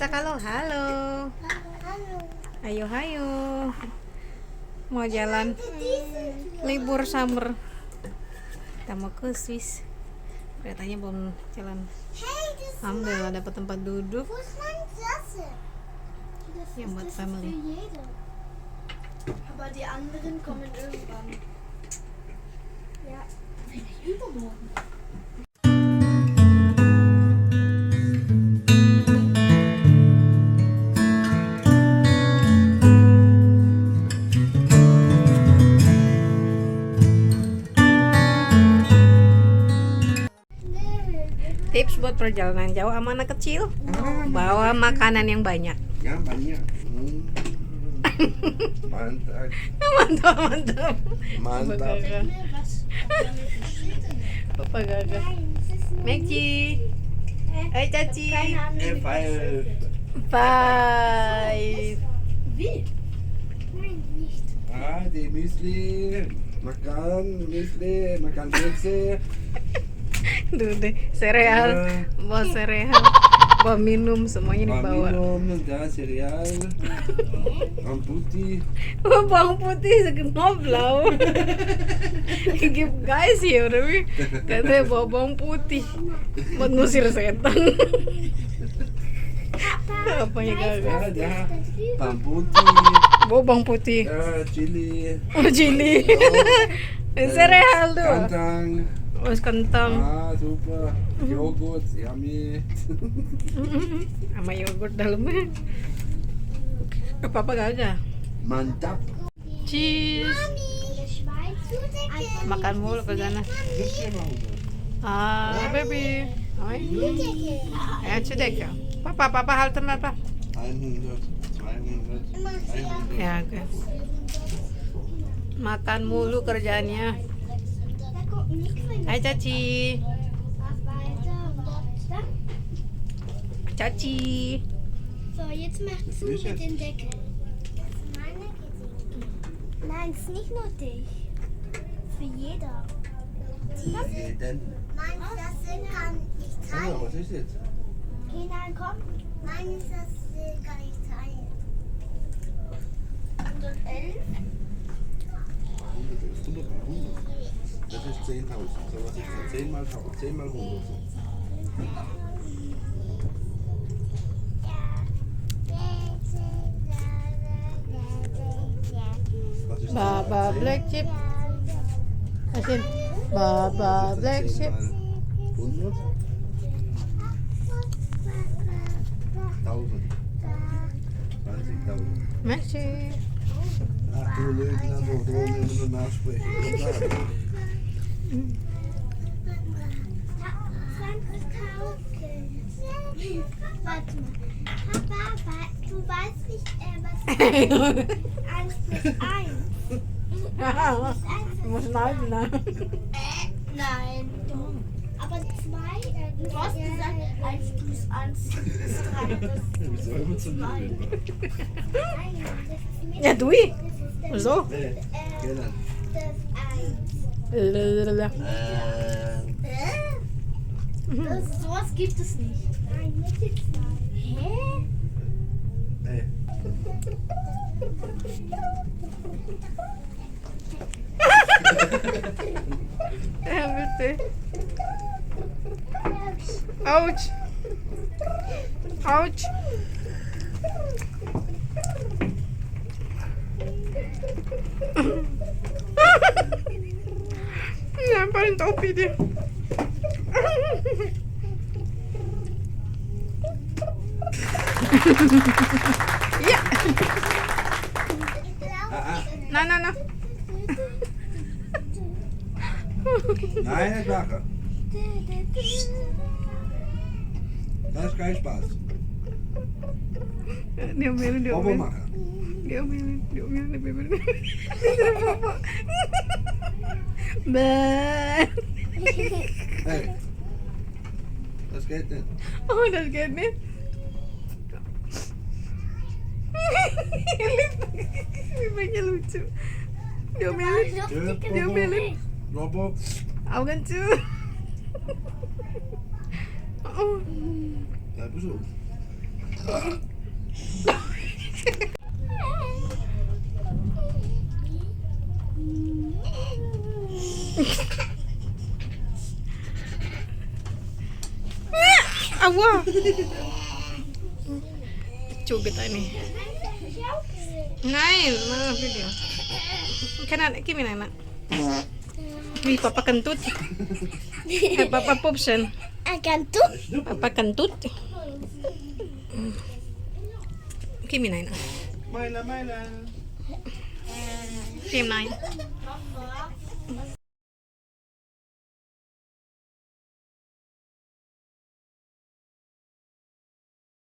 Kata kalau halo. Ayo hayo. Mau jalan libur summer. Kita mau ke Swiss. Keretanya belum jalan. Alhamdulillah dapat tempat duduk. Yang buat family. Aber die anderen kommen irgendwann. Ja, übermorgen. Tips buat perjalanan jauh sama anak kecil, bawa makanan yang banyak. Ya banyak. Mantap. Mantap, mantap. Mantap. Papa gagal. Meki. Hai Caci. Five. Bye. Wie? Nein, nicht. Die Müsli. Makan Kekse. Duh deh, sereal, bawa sereal, bawa minum semuanya dibawa. Minum, da Cereal. Bawang putih. Bawang putih segemblau. Gigip guys ya udah katanya bawa bawang putih buat ngusir setan. Apanya gagal? Ada bawang putih. Bawa bawang putih. Chili. Oh chili. Sereal tuh. Kentang. Oh kentang. Super. Joghurt, yummy. Sama yogurt dalamnya. Apa gagal? Mantap. Cheese. Makan mulu ke sana. Baby. Ja, Chudeka. Papa halten apa? 100, 200, 300. Ya, oke. Makan mulu kerjaannya. Hai Caci. Caci. So, jetzt mach zu Ist mit es? dem Deckel. Nein, es ist nicht nur dich. Für jeder. Jeden. Nein, das kann ich Oh, teilen. was ist jetzt? Okay, nein, komm. Nein, das kann ich teilen. 111. 100 mal 100. Das ist 10.000. So was ist das? 10 mal 1000, 10 mal 100. So. Was ist Baba das? 10? Black Chip. Asin. Baba Das ist Black 10 Chip. mal 100. 1000. 20.000. Merci. Ach du Lügner, so drohen wir nur nachsprechen. Warte mal. Papa, du weißt nicht, was 1 plus 1. Muss schneiden, ne? Nein. Aber 2, du hast gesagt, 1 plus 1 ist 3. Das Wieso immer zu Nein. Ja, Dui. So. Nee, genau. Sowas gibt es nicht. Nein, Mitte 2. Hä? Nee. Ja, bitte. Autsch. Autsch. Lemparin topi dia. Iya. Nah. Nein, nicht lachen. Das ist kein Spaß. Diomelin. Bobo machen. Diomelin. Bah. Hey. Das geht nicht. Oh, das geht nicht. Bibirnya lucu. Diomelin. Bobo. Augen zu. Oh. Bleib so. Awa. Cubit ini. Nein, mana video? Kan kimi nana. Wih, papa kentut. Papa popsen. Akan tuh. Papa kentut. Kimi nana. Maila, Maila. Kim nine.